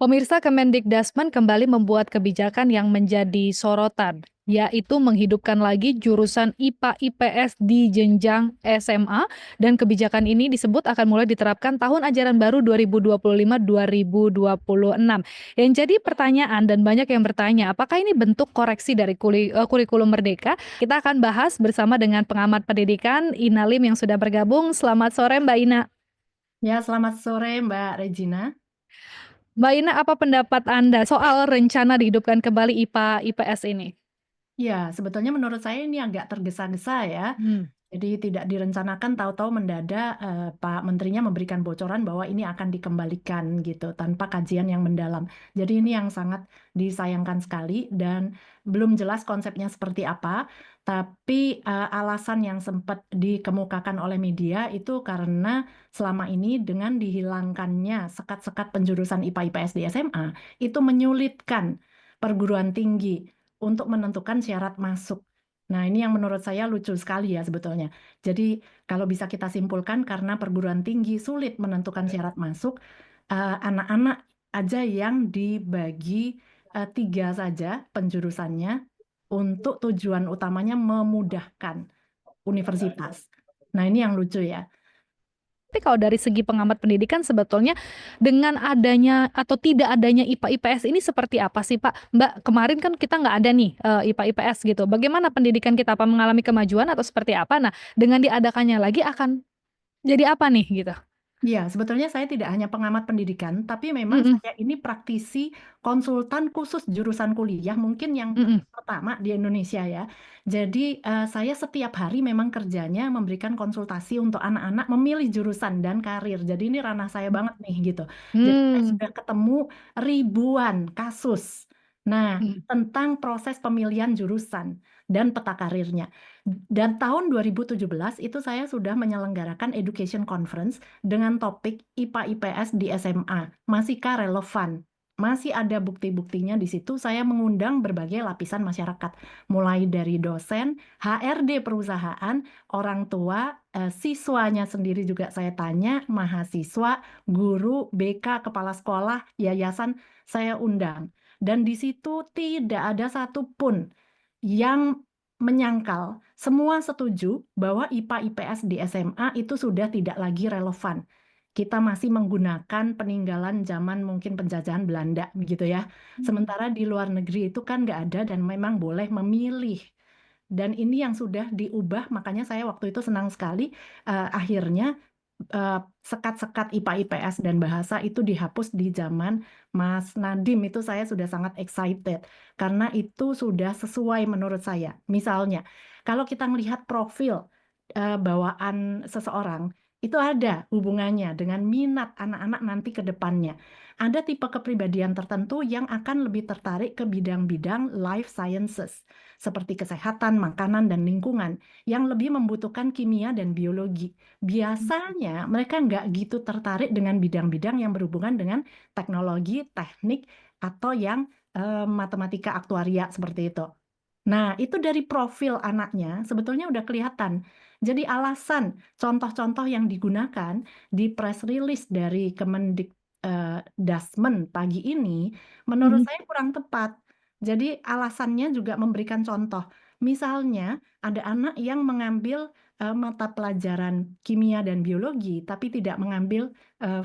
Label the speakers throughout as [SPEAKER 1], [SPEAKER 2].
[SPEAKER 1] Pemirsa Kemendikbudrismen kembali membuat kebijakan yang menjadi sorotan, yaitu menghidupkan lagi jurusan IPA/IPS di jenjang SMA dan kebijakan ini disebut akan mulai diterapkan tahun ajaran baru 2025-2026. Yang jadi pertanyaan dan banyak yang bertanya, apakah ini bentuk koreksi dari kurikulum Merdeka? Kita akan bahas bersama dengan pengamat pendidikan Ina Lim yang sudah bergabung. Selamat sore Mbak Ina.
[SPEAKER 2] Ya, selamat sore Mbak Regina.
[SPEAKER 1] Mbak Ina, apa pendapat Anda soal rencana dihidupkan kembali IPA/IPS ini?
[SPEAKER 2] Ya, sebetulnya menurut saya ini agak tergesa-gesa ya.
[SPEAKER 1] Hmm.
[SPEAKER 2] Jadi tidak direncanakan, tahu-tahu mendadak Pak Menterinya memberikan bocoran bahwa ini akan dikembalikan gitu tanpa kajian yang mendalam. Jadi ini yang sangat disayangkan sekali dan belum jelas konsepnya seperti apa. Tapi alasan yang sempat dikemukakan oleh media itu karena selama ini dengan dihilangkannya sekat-sekat penjurusan IPA/IPS di SMA itu menyulitkan perguruan tinggi untuk menentukan syarat masuk. Nah, ini yang menurut saya lucu sekali ya sebetulnya. Jadi, kalau bisa kita simpulkan karena perguruan tinggi sulit menentukan syarat masuk, anak-anak aja yang dibagi tiga saja penjurusannya untuk tujuan utamanya memudahkan universitas. Nah, ini yang lucu ya.
[SPEAKER 1] Tapi kalau dari segi pengamat pendidikan sebetulnya dengan adanya atau tidak adanya IPA/IPS ini seperti apa sih Pak? Mbak, kemarin kan kita nggak ada nih IPA/IPS gitu. Bagaimana pendidikan kita? Apa mengalami kemajuan atau seperti apa? Nah, dengan diadakannya lagi akan jadi apa nih gitu?
[SPEAKER 2] Ya, sebetulnya saya tidak hanya pengamat pendidikan, tapi memang
[SPEAKER 1] Mm-mm,
[SPEAKER 2] saya ini praktisi konsultan khusus jurusan kuliah, mungkin yang
[SPEAKER 1] mm-mm.
[SPEAKER 2] pertama di Indonesia ya. Jadi saya setiap hari memang kerjanya memberikan konsultasi untuk anak-anak memilih jurusan dan karir. Jadi ini ranah saya banget nih gitu. Jadi saya
[SPEAKER 1] Hmm.
[SPEAKER 2] sudah ketemu ribuan kasus. Nah,
[SPEAKER 1] Hmm.
[SPEAKER 2] tentang proses pemilihan jurusan dan peta karirnya. Dan tahun 2017 itu saya sudah menyelenggarakan education conference dengan topik IPA/IPS di SMA. Masihkah relevan? Masih ada bukti-buktinya di situ. Saya mengundang berbagai lapisan masyarakat, mulai dari dosen, HRD perusahaan, orang tua, siswanya sendiri juga saya tanya, mahasiswa, guru, BK, kepala sekolah, yayasan, saya undang. Dan di situ tidak ada satupun yang menyangkal. Semua setuju bahwa IPA/IPS di SMA itu sudah tidak lagi relevan. Kita masih menggunakan peninggalan zaman mungkin penjajahan Belanda begitu ya. Sementara di luar negeri itu kan nggak ada dan memang boleh memilih. Dan ini yang sudah diubah, makanya saya waktu itu senang sekali akhirnya sekat-sekat IPA/IPS dan bahasa itu dihapus di zaman Mas Nadiem. Itu saya sudah sangat excited karena itu sudah sesuai menurut saya. Misalnya, kalau kita melihat profil bawaan seseorang, itu ada hubungannya dengan minat anak-anak nanti ke depannya. Ada tipe kepribadian tertentu yang akan lebih tertarik ke bidang-bidang life sciences, seperti kesehatan, makanan, dan lingkungan, yang lebih membutuhkan kimia dan biologi. Biasanya mereka nggak gitu tertarik dengan bidang-bidang yang berhubungan dengan teknologi, teknik, atau yang matematika aktuaria seperti itu. Nah, itu dari profil anaknya sebetulnya udah kelihatan. Jadi alasan contoh-contoh yang digunakan di press release dari Dasmen pagi ini menurut
[SPEAKER 1] Mm-mm.
[SPEAKER 2] saya kurang tepat. Jadi alasannya juga memberikan contoh. Misalnya ada anak yang mengambil mata pelajaran kimia dan biologi tapi tidak mengambil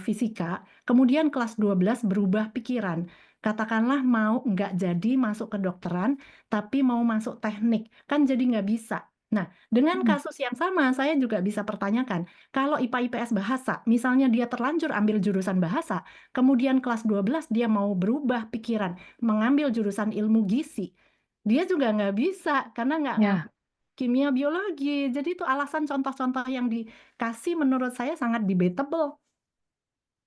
[SPEAKER 2] fisika, kemudian kelas 12 berubah pikiran. Katakanlah mau nggak jadi masuk kedokteran, tapi mau masuk teknik, kan jadi nggak bisa. Nah, dengan kasus yang sama, saya juga bisa pertanyakan, kalau IPA/IPS bahasa, misalnya dia terlanjur ambil jurusan bahasa, kemudian kelas 12 dia mau berubah pikiran, mengambil jurusan ilmu gizi, dia juga nggak bisa, karena nggak
[SPEAKER 1] Ya.
[SPEAKER 2] ngambil kimia biologi. Jadi itu alasan contoh-contoh yang dikasih menurut saya sangat debatable.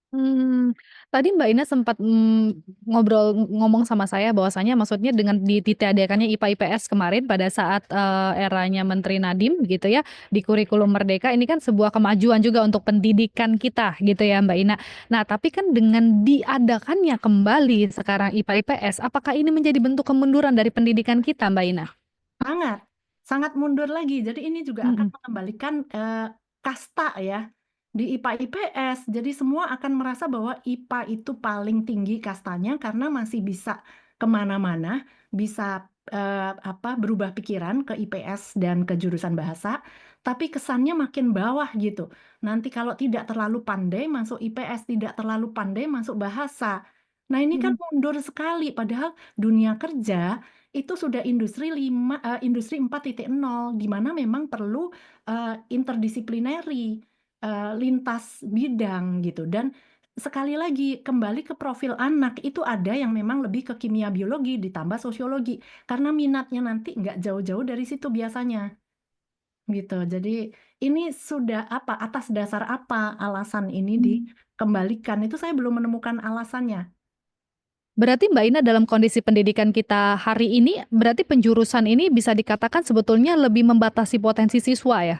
[SPEAKER 1] Hmm, tadi Mbak Ina sempat ngomong sama saya bahwasanya maksudnya dengan ditiadakannya IPA/IPS kemarin pada saat eranya Menteri Nadiem gitu ya di kurikulum Merdeka ini kan sebuah kemajuan juga untuk pendidikan kita gitu ya Mbak Ina. Nah, tapi kan dengan diadakannya kembali sekarang IPA/IPS, apakah ini menjadi bentuk kemunduran dari pendidikan kita Mbak Ina?
[SPEAKER 2] Sangat, sangat mundur lagi. Jadi ini juga akan
[SPEAKER 1] Mm-mm.
[SPEAKER 2] mengembalikan kasta ya. di IPA IPS. Jadi semua akan merasa bahwa IPA itu paling tinggi kastanya karena masih bisa kemana-mana, bisa berubah pikiran ke IPS dan ke jurusan bahasa, tapi kesannya makin bawah gitu. Nanti kalau tidak terlalu pandai masuk IPS, tidak terlalu pandai masuk bahasa. Nah ini kan
[SPEAKER 1] Mm-mm.
[SPEAKER 2] mundur sekali, padahal dunia kerja itu sudah industri 4.0, di mana memang perlu interdisiplinary, lintas bidang gitu. Dan sekali lagi kembali ke profil anak itu ada yang memang lebih ke kimia biologi ditambah sosiologi karena minatnya nanti nggak jauh-jauh dari situ biasanya gitu. Jadi ini sudah apa, atas dasar apa alasan ini dikembalikan, itu saya belum menemukan alasannya.
[SPEAKER 1] Berarti Mbak Ina dalam kondisi pendidikan kita hari ini, berarti penjurusan ini bisa dikatakan sebetulnya lebih membatasi potensi siswa ya?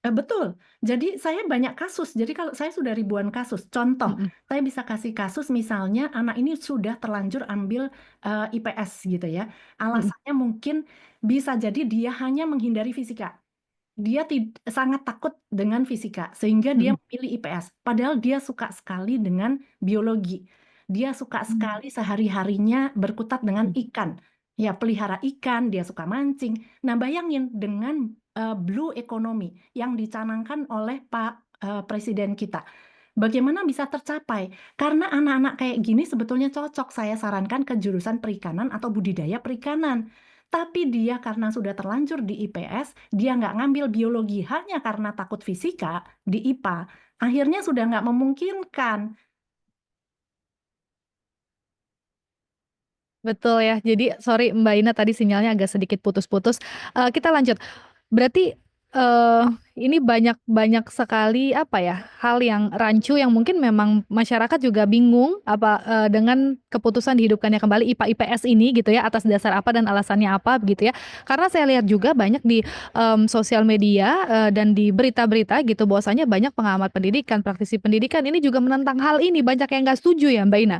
[SPEAKER 2] Betul. Jadi saya banyak kasus. Jadi kalau saya sudah ribuan kasus. Contoh,
[SPEAKER 1] Mm-mm.
[SPEAKER 2] saya bisa kasih kasus misalnya anak ini sudah terlanjur ambil IPS gitu ya.
[SPEAKER 1] Mm-mm.
[SPEAKER 2] Alasannya mungkin bisa jadi dia hanya menghindari fisika. Dia sangat takut dengan fisika sehingga dia
[SPEAKER 1] Mm-mm.
[SPEAKER 2] memilih IPS. Padahal dia suka sekali dengan biologi. Dia suka sekali sehari-harinya berkutat dengan
[SPEAKER 1] Mm-mm.
[SPEAKER 2] ikan. Ya, pelihara ikan, dia suka mancing. Nah, bayangin dengan blue economy yang dicanangkan oleh Pak Presiden kita. Bagaimana bisa tercapai? Karena anak-anak kayak gini sebetulnya cocok saya sarankan ke jurusan perikanan atau budidaya perikanan. Tapi dia karena sudah terlanjur di IPS, dia nggak ngambil biologi hanya karena takut fisika di IPA. Akhirnya sudah nggak memungkinkan.
[SPEAKER 1] Betul ya. Jadi sorry Mbak Ina tadi sinyalnya agak sedikit putus-putus. Kita lanjut. Berarti eh ini banyak banyak sekali apa ya hal yang rancu yang mungkin memang masyarakat juga bingung apa dengan keputusan dihidupkannya kembali IPA IPS ini gitu ya atas dasar apa dan alasannya apa begitu ya. Karena saya lihat juga banyak di sosial media dan di berita-berita gitu bahwasanya banyak pengamat pendidikan, praktisi pendidikan ini juga menentang hal ini banyak yang nggak setuju ya Mbak Ina.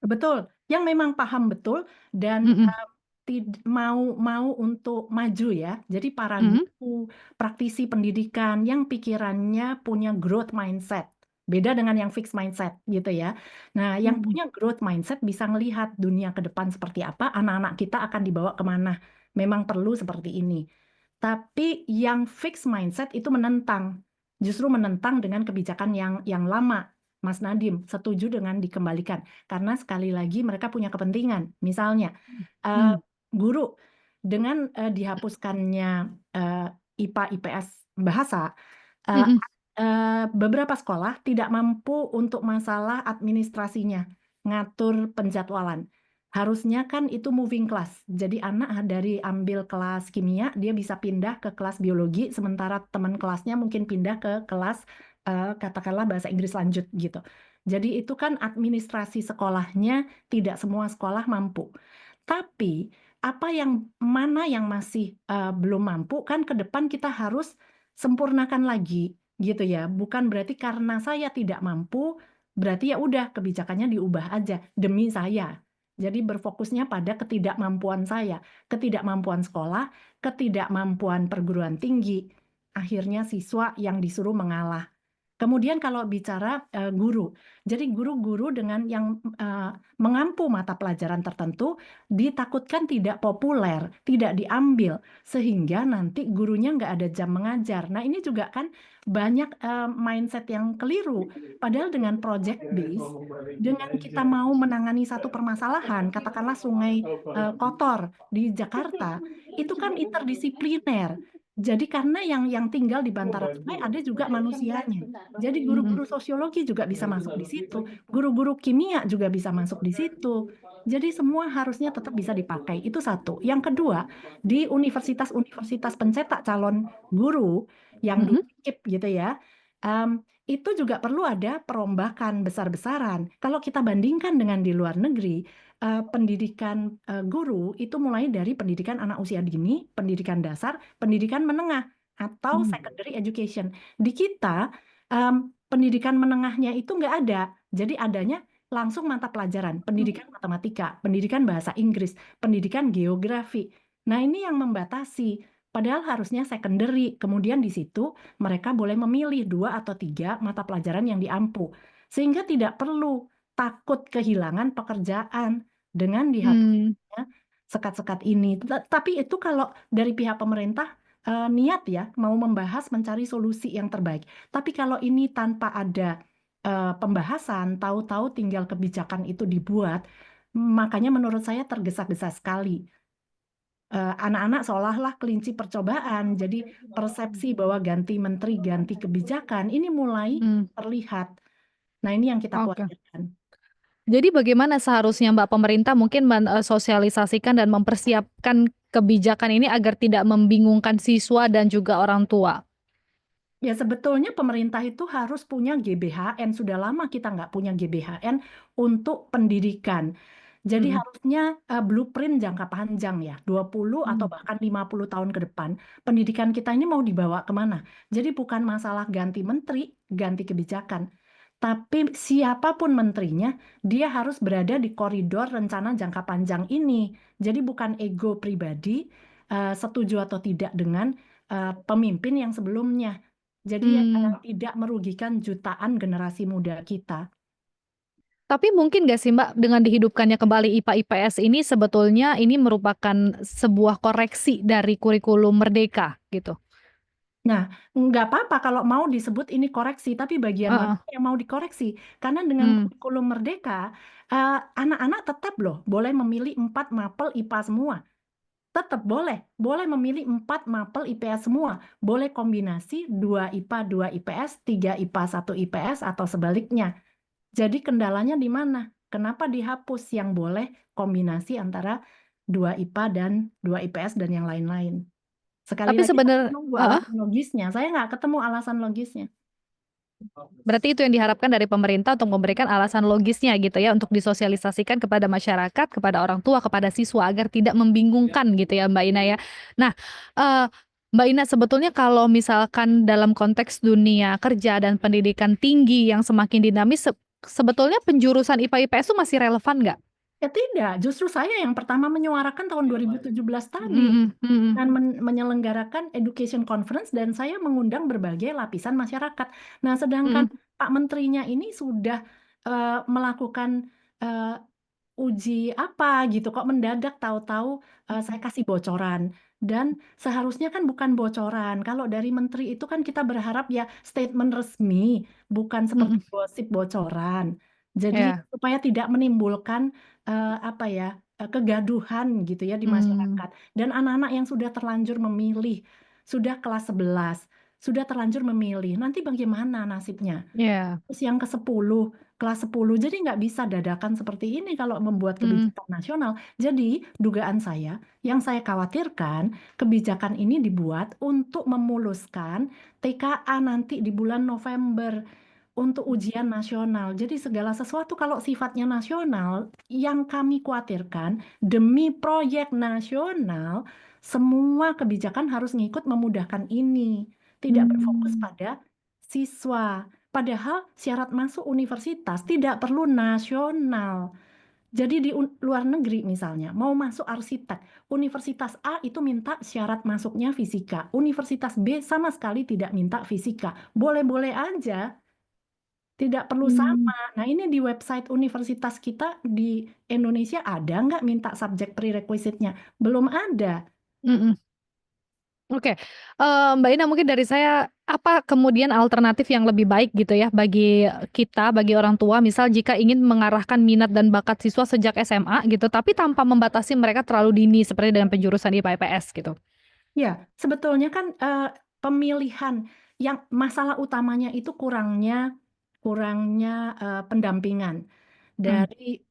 [SPEAKER 2] Betul, yang memang paham betul dan
[SPEAKER 1] Mm-mm.
[SPEAKER 2] mau mau untuk maju ya. Jadi para
[SPEAKER 1] Mm-mm.
[SPEAKER 2] guru, praktisi pendidikan yang pikirannya punya growth mindset. Beda dengan yang fixed mindset gitu ya. Nah, yang
[SPEAKER 1] Mm-mm.
[SPEAKER 2] punya growth mindset bisa melihat dunia ke depan seperti apa, anak-anak kita akan dibawa kemana. Memang perlu seperti ini. Tapi yang fixed mindset itu menentang, justru menentang dengan kebijakan yang lama. Mas Nadim, setuju dengan dikembalikan. Karena sekali lagi mereka punya kepentingan. Misalnya, eh,
[SPEAKER 1] Mm.
[SPEAKER 2] guru dengan dihapuskannya eh, IPA IPS bahasa, eh,
[SPEAKER 1] Mm-mm.
[SPEAKER 2] beberapa sekolah tidak mampu untuk masalah administrasinya, ngatur penjadwalan. Harusnya kan itu moving class. Jadi anak dari ambil kelas kimia, dia bisa pindah ke kelas biologi, sementara teman kelasnya mungkin pindah ke kelas katakanlah bahasa Inggris lanjut gitu. Jadi itu kan administrasi sekolahnya tidak semua sekolah mampu. Tapi apa yang mana yang masih belum mampu kan ke depan kita harus sempurnakan lagi gitu ya. Bukan berarti karena saya tidak mampu berarti ya udah kebijakannya diubah aja demi saya. Jadi berfokusnya pada ketidakmampuan saya, ketidakmampuan sekolah, ketidakmampuan perguruan tinggi. Akhirnya siswa yang disuruh mengalah. Kemudian kalau bicara guru, jadi guru-guru dengan yang mengampu mata pelajaran tertentu ditakutkan tidak populer, tidak diambil, sehingga nanti gurunya nggak ada jam mengajar. Nah ini juga kan banyak mindset yang keliru. Padahal dengan project base, dengan kita mau menangani satu permasalahan, katakanlah sungai kotor di Jakarta, itu kan interdisipliner. Jadi karena yang tinggal di bantaran sungai ada juga manusianya. Jadi
[SPEAKER 1] Mm-mm.
[SPEAKER 2] guru-guru sosiologi juga bisa masuk di situ, guru-guru kimia juga bisa masuk di situ. Jadi semua harusnya tetap bisa dipakai. Itu satu. Yang kedua, di universitas-universitas pencetak calon guru yang dulu
[SPEAKER 1] Mm-mm.
[SPEAKER 2] KIP gitu ya, em, itu juga perlu ada perombakan besar-besaran. Kalau kita bandingkan dengan di luar negeri, pendidikan guru itu mulai dari pendidikan anak usia dini, pendidikan dasar, pendidikan menengah atau secondary education. Di kita pendidikan menengahnya itu nggak ada. Jadi adanya langsung mata pelajaran, pendidikan matematika, pendidikan bahasa Inggris, pendidikan geografi. Nah, ini yang membatasi. Padahal harusnya secondary. Kemudian di situ mereka boleh memilih 2 atau 3 mata pelajaran yang diampu. Sehingga tidak perlu takut kehilangan pekerjaan dengan
[SPEAKER 1] Hmm.
[SPEAKER 2] dihapusnya sekat-sekat ini. Tapi itu kalau dari pihak pemerintah niat ya mau membahas mencari solusi yang terbaik. Tapi kalau ini tanpa ada pembahasan, tahu-tahu tinggal kebijakan itu dibuat, makanya menurut saya tergesa-gesa sekali. Anak-anak seolah-olah kelinci percobaan. Jadi persepsi bahwa ganti menteri, ganti kebijakan ini mulai
[SPEAKER 1] Hmm.
[SPEAKER 2] terlihat. Nah, ini yang kita
[SPEAKER 1] Oke.
[SPEAKER 2] khawatirkan.
[SPEAKER 1] Jadi bagaimana seharusnya Mbak pemerintah mungkin mensosialisasikan dan mempersiapkan kebijakan ini agar tidak membingungkan siswa dan juga orang tua?
[SPEAKER 2] Ya, sebetulnya pemerintah itu harus punya GBHN. Sudah lama kita nggak punya GBHN untuk pendidikan. Jadi
[SPEAKER 1] Mm-mm.
[SPEAKER 2] harusnya blueprint jangka panjang ya, 20 atau
[SPEAKER 1] Mm.
[SPEAKER 2] bahkan 50 tahun ke depan, pendidikan kita ini mau dibawa kemana? Jadi bukan masalah ganti menteri, ganti kebijakan. Tapi siapapun menterinya, dia harus berada di koridor rencana jangka panjang ini. Jadi bukan ego pribadi, setuju atau tidak dengan pemimpin yang sebelumnya. Jadi
[SPEAKER 1] Hmm.
[SPEAKER 2] tidak merugikan jutaan generasi muda kita.
[SPEAKER 1] Tapi mungkin nggak sih Mbak dengan dihidupkannya kembali IPA IPS ini sebetulnya ini merupakan sebuah koreksi dari kurikulum Merdeka gitu.
[SPEAKER 2] Nah, nggak apa-apa kalau mau disebut ini koreksi, tapi bagian mana
[SPEAKER 1] Heeh.
[SPEAKER 2] yang mau dikoreksi? Karena dengan
[SPEAKER 1] Hmm.
[SPEAKER 2] kurikulum Merdeka, anak-anak tetap loh boleh memilih 4 mapel IPA semua. Tetap boleh, boleh memilih 4 mapel IPS semua. Boleh kombinasi 2 IPA, 2 IPS, 3 IPA, 1 IPS, atau sebaliknya. Jadi kendalanya di mana? Kenapa dihapus yang boleh kombinasi antara 2 IPA dan 2 IPS dan yang lain-lain? Sekali
[SPEAKER 1] Tapi
[SPEAKER 2] lagi saya
[SPEAKER 1] sebenarnya,
[SPEAKER 2] menunggu alasan logisnya. Saya nggak ketemu alasan logisnya.
[SPEAKER 1] berarti itu yang diharapkan dari pemerintah untuk memberikan alasan logisnya gitu ya untuk disosialisasikan kepada masyarakat, kepada orang tua, kepada siswa agar tidak membingungkan gitu ya Mbak Ina ya. Nah, eh, Mbak Ina sebetulnya kalau misalkan dalam konteks dunia kerja dan pendidikan tinggi yang semakin dinamis, sebetulnya penjurusan IPA IPS itu masih relevan nggak?
[SPEAKER 2] Ya tidak, justru saya yang pertama menyuarakan tahun 2017 tadi
[SPEAKER 1] Mm-mm, mm-mm,
[SPEAKER 2] dengan menyelenggarakan education conference dan saya mengundang berbagai lapisan masyarakat. Nah, sedangkan
[SPEAKER 1] mm-mm,
[SPEAKER 2] Pak Menterinya ini sudah melakukan eh, uji apa gitu kok mendadak tahu-tahu saya kasih bocoran dan seharusnya kan bukan bocoran. Kalau dari menteri itu kan kita berharap ya statement resmi, bukan seperti
[SPEAKER 1] mm-mm.
[SPEAKER 2] gosip bocoran. Jadi
[SPEAKER 1] Ya.
[SPEAKER 2] supaya tidak menimbulkan apa ya kegaduhan gitu ya di
[SPEAKER 1] Hmm.
[SPEAKER 2] masyarakat dan anak-anak yang sudah terlanjur memilih, sudah kelas 11 sudah terlanjur memilih, nanti bagaimana nasibnya?
[SPEAKER 1] Ya.
[SPEAKER 2] Terus yang ke-10, kelas 10, jadi nggak bisa dadakan seperti ini kalau membuat
[SPEAKER 1] Mm.
[SPEAKER 2] kebijakan nasional. Jadi dugaan saya, yang saya khawatirkan, kebijakan ini dibuat untuk memuluskan TKA nanti di bulan November untuk ujian nasional. Jadi segala sesuatu kalau sifatnya nasional, yang kami khawatirkan demi proyek nasional, semua kebijakan harus ngikut memudahkan ini. Tidak berfokus
[SPEAKER 1] Hmm.
[SPEAKER 2] pada siswa. Padahal syarat masuk universitas tidak perlu nasional. Jadi di luar negeri misalnya, mau masuk arsitek, Universitas A itu minta syarat masuknya fisika, Universitas B sama sekali tidak minta fisika. Boleh-boleh aja, tidak perlu
[SPEAKER 1] Hmm.
[SPEAKER 2] sama. Nah, ini di website universitas kita di Indonesia ada nggak minta subjek prerequisite-nya? Belum ada.
[SPEAKER 1] Mm-mm. Oke, Mbak Ina mungkin dari saya apa kemudian alternatif yang lebih baik gitu ya bagi kita, bagi orang tua, misal jika ingin mengarahkan minat dan bakat siswa sejak SMA gitu, tapi tanpa membatasi mereka terlalu dini seperti dengan penjurusan IPA IPS gitu.
[SPEAKER 2] Ya, sebetulnya kan pemilihan yang masalah utamanya itu kurangnya pendampingan
[SPEAKER 1] Hmm.
[SPEAKER 2] dari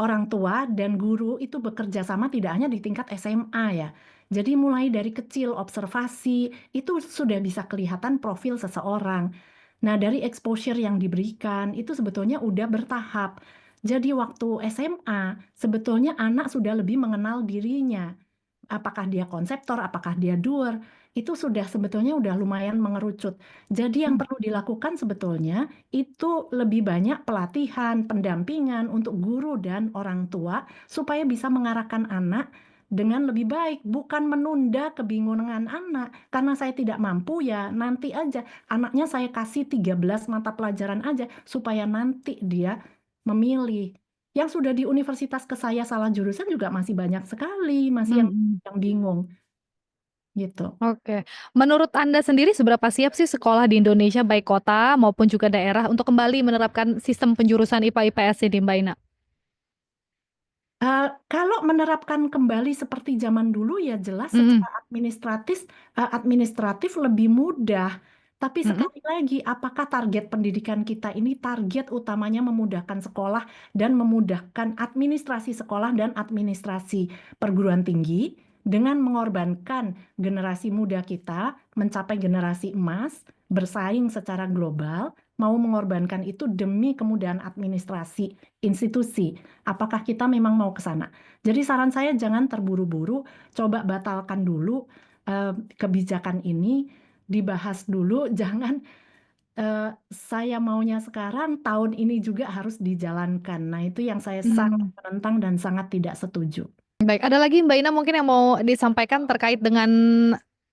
[SPEAKER 2] orang tua dan guru itu bekerja sama tidak hanya di tingkat SMA ya. Jadi mulai dari kecil observasi itu sudah bisa kelihatan profil seseorang. Nah, dari exposure yang diberikan itu sebetulnya udah bertahap. Jadi waktu SMA sebetulnya anak sudah lebih mengenal dirinya, apakah dia konseptor, apakah dia doer, itu sudah sebetulnya udah lumayan mengerucut. Jadi yang
[SPEAKER 1] Hmm.
[SPEAKER 2] perlu dilakukan sebetulnya itu lebih banyak pelatihan, pendampingan untuk guru dan orang tua supaya bisa mengarahkan anak dengan lebih baik, bukan menunda kebingungan anak. Karena saya tidak mampu ya nanti aja. Anaknya saya kasih 13 mata pelajaran aja supaya nanti dia memilih. Yang sudah di universitas ke saya salah jurusan juga masih banyak sekali, masih
[SPEAKER 1] Mm-mm.
[SPEAKER 2] yang bingung gitu.
[SPEAKER 1] Oke. Menurut Anda sendiri seberapa siap sih sekolah di Indonesia baik kota maupun juga daerah untuk kembali menerapkan sistem penjurusan IPA IPS ini, Mbak Ina?
[SPEAKER 2] Kalau menerapkan kembali seperti zaman dulu ya jelas
[SPEAKER 1] Mm-mm.
[SPEAKER 2] secara administratif lebih mudah. Tapi
[SPEAKER 1] Mm-mm.
[SPEAKER 2] sekali lagi, apakah target pendidikan kita ini target utamanya memudahkan sekolah dan memudahkan administrasi sekolah dan administrasi perguruan tinggi dengan mengorbankan generasi muda kita mencapai generasi emas, bersaing secara global, mau mengorbankan itu demi kemudahan administrasi institusi. Apakah kita memang mau ke sana? Jadi saran saya jangan terburu-buru, coba batalkan dulu kebijakan ini, dibahas dulu, jangan saya maunya sekarang, tahun ini juga harus dijalankan. Nah, itu yang saya sangat
[SPEAKER 1] Hmm.
[SPEAKER 2] menentang dan sangat tidak setuju.
[SPEAKER 1] Baik, ada lagi Mbak Ina mungkin yang mau disampaikan terkait dengan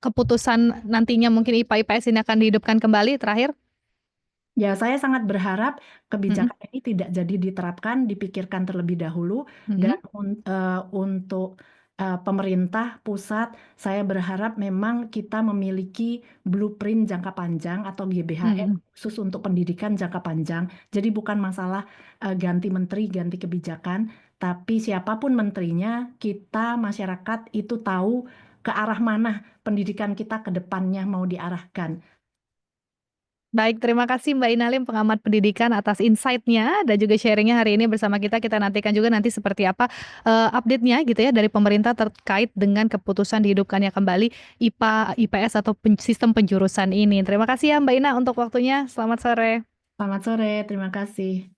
[SPEAKER 1] keputusan nantinya mungkin IPA IPS ini akan dihidupkan kembali terakhir?
[SPEAKER 2] Ya, saya sangat berharap
[SPEAKER 1] Mm-mm.
[SPEAKER 2] kebijakan ini tidak jadi diterapkan, dipikirkan terlebih dahulu, dan
[SPEAKER 1] Mm-mm.
[SPEAKER 2] untuk pemerintah pusat, saya berharap memang kita memiliki blueprint jangka panjang atau GBHM
[SPEAKER 1] Mm-mm.
[SPEAKER 2] khusus untuk pendidikan jangka panjang. Jadi bukan masalah ganti menteri, ganti kebijakan, tapi siapapun menterinya, kita masyarakat itu tahu ke arah mana pendidikan kita ke depannya mau diarahkan.
[SPEAKER 1] Baik, terima kasih Mbak Ina Lim, pengamat pendidikan atas insight-nya dan juga sharing-nya hari ini bersama kita. Kita nantikan juga nanti seperti apa update-nya gitu ya dari pemerintah terkait dengan keputusan dihidupkannya kembali IPA IPS atau sistem penjurusan ini. Terima kasih ya Mbak Ina untuk waktunya. Selamat sore.
[SPEAKER 2] Selamat sore, terima kasih.